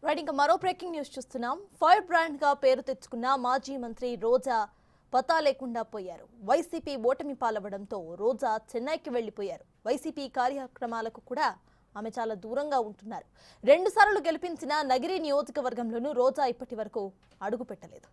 Right ఇంకా మరో breaking news చూస్తున్నాం. ఫైర్ బ్రాండ్ గా పేరు తెచ్చుకున్న మాజీ మంత్రి రోజా పతా లేకుండా పోయారు. వైసీపీ ఓటమి పాలవడంతో రోజా చెన్నైకి వెళ్లిపోయారు. వైసీపీ కార్యక్రమాలకు కూడా ఆమె చాలా దూరంగా ఉంటున్నారు. 2 సార్లు గెలిపించిన నగిరి నియోజకవర్గంలోనూ రోజా ఇప్పటి వరకు అడుగు పెట్టలేదు.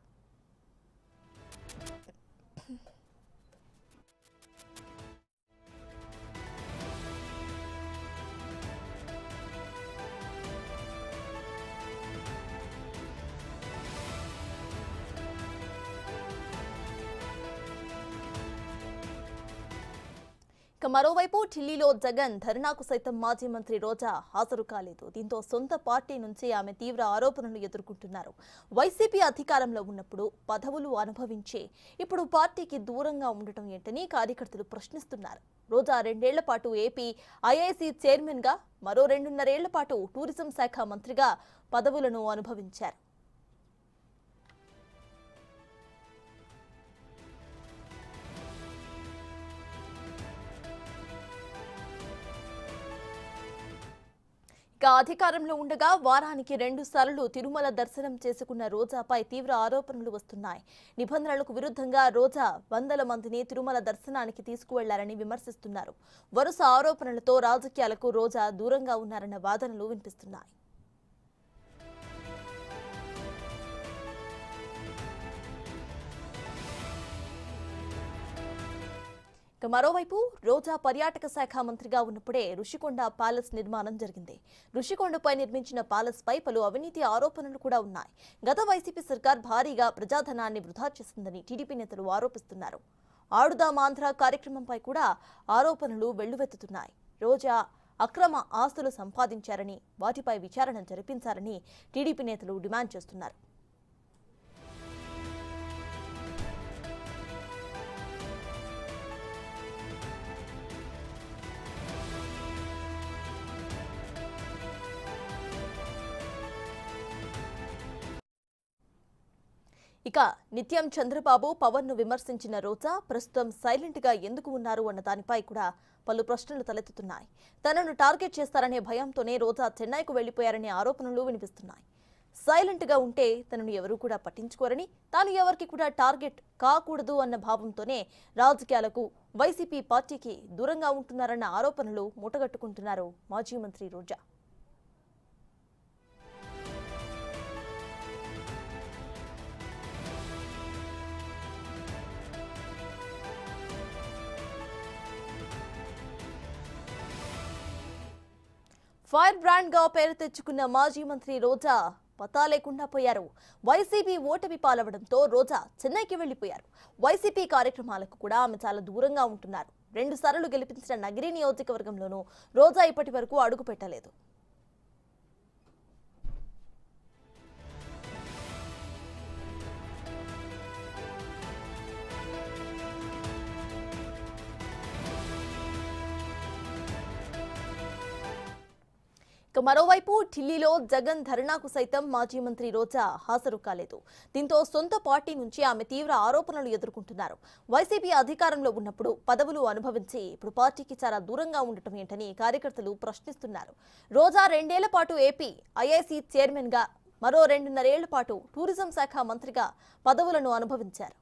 మరోవైపు ఢిల్లీలో జగన్ ధర్నాకు సైతం మాజీ మంత్రి రోజా హాజరు కాలేదు. దీంతో సొంత పార్టీ నుంచి ఆమె తీవ్ర ఆరోపణలు ఎదుర్కొంటున్నారు. వైసీపీ అధికారంలో ఉన్నప్పుడు పదవులు అనుభవించే ఇప్పుడు పార్టీకి దూరంగా ఉండటం ఏంటని కార్యకర్తలు ప్రశ్నిస్తున్నారు. రోజా 2 ఏళ్ల పాటు ఏపీ ఐఐసీ చైర్మన్ గా, మరో 2.5 ఏళ్ల పాటు టూరిజం శాఖ మంత్రిగా పదవులను అనుభవించారు. అధికారంలో ఉండగా వారానికి 2 సార్లు తిరుమల దర్శనం చేసుకున్న రోజాపై తీవ్ర ఆరోపణలు వస్తున్నాయి. నిబంధనలకు విరుద్ధంగా రోజా వందల మందిని తిరుమల దర్శనానికి తీసుకువెళ్లారని విమర్శిస్తున్నారు. వరుస ఆరోపణలతో రాజకీయాలకు రోజా దూరంగా ఉన్నారన్న వాదనలు వినిపిస్తున్నాయి. మరోవైపు రోజా పర్యాటక శాఖ మంత్రిగా ఉన్నప్పుడే రుషికొండ ప్యాలెస్ నిర్మాణం జరిగింది. రుషికొండపై నిర్మించిన ప్యాలెస్ పై పలు అవినీతి ఆరోపణలు కూడా ఉన్నాయి. గత వైసీపీ సర్కార్ భారీగా ప్రజాధనాన్ని వృధా చేసిందని టీడీపీ నేతలు ఆరోపిస్తున్నారు. ఆడుదాం ఆంధ్ర కార్యక్రమంపై కూడా ఆరోపణలు వెల్లువెత్తుతున్నాయి. రోజా అక్రమ ఆస్తులు సంపాదించారని, వాటిపై విచారణ జరిపించాలని టీడీపీ నేతలు డిమాండ్ చేస్తున్నారు. ఇక నిత్యం చంద్రబాబు పవన్ ను విమర్శించిన రోజా ప్రస్తుతం సైలెంట్ గా ఎందుకు ఉన్నారు అన్న దానిపై కూడా పలు ప్రశ్నలు తలెత్తుతున్నాయి. తనను టార్గెట్ చేస్తారనే భయంతోనే రోజా చెన్నైకు వెళ్లిపోయారనే ఆరోపణలు వినిపిస్తున్నాయి. సైలెంట్ గా ఉంటే తనను ఎవరూ కూడా పట్టించుకోరని, తాను ఎవరికి కూడా టార్గెట్ కాకూడదు అన్న భావంతోనే రాజకీయాలకు, వైసీపీ పార్టీకి దూరంగా ఉంటున్నారన్న ఆరోపణలు మూటగట్టుకుంటున్నారు మాజీ మంత్రి రోజా. ఫైర్ బ్రాండ్ గా పేరు తెచ్చుకున్న మాజీ మంత్రి రోజా పతా లేకుండా పోయారు. వైసీపీ ఓటమి పాలవడంతో రోజా చెన్నైకి వెళ్లిపోయారు. వైసీపీ కార్యక్రమాలకు కూడా ఆమె చాలా దూరంగా ఉంటున్నారు. 2 సార్లు గెలిపించిన నగిరి నియోజకవర్గంలోనూ రోజా ఇప్పటి వరకు అడుగు పెట్టలేదు. మరోవైపు ఢిల్లీలో జగన్ ధర్నాకు సైతం మాజీ మంత్రి రోజా హాజరు కాలేదు. దీంతో సొంత పార్టీ నుంచి ఆమె తీవ్ర ఆరోపణలు ఎదుర్కొంటున్నారు. వైసీపీ అధికారంలో ఉన్నప్పుడు పదవులు అనుభవించి ఇప్పుడు పార్టీకి చాలా దూరంగా ఉండటం ఏంటని కార్యకర్తలు ప్రశ్నిస్తున్నారు. రోజా 2 ఏళ్ల పాటు ఏపీ ఐఐసీ చైర్మన్ గా, మరో 2.5 ఏళ్ల పాటు టూరిజం శాఖ మంత్రిగా పదవులను అనుభవించారు.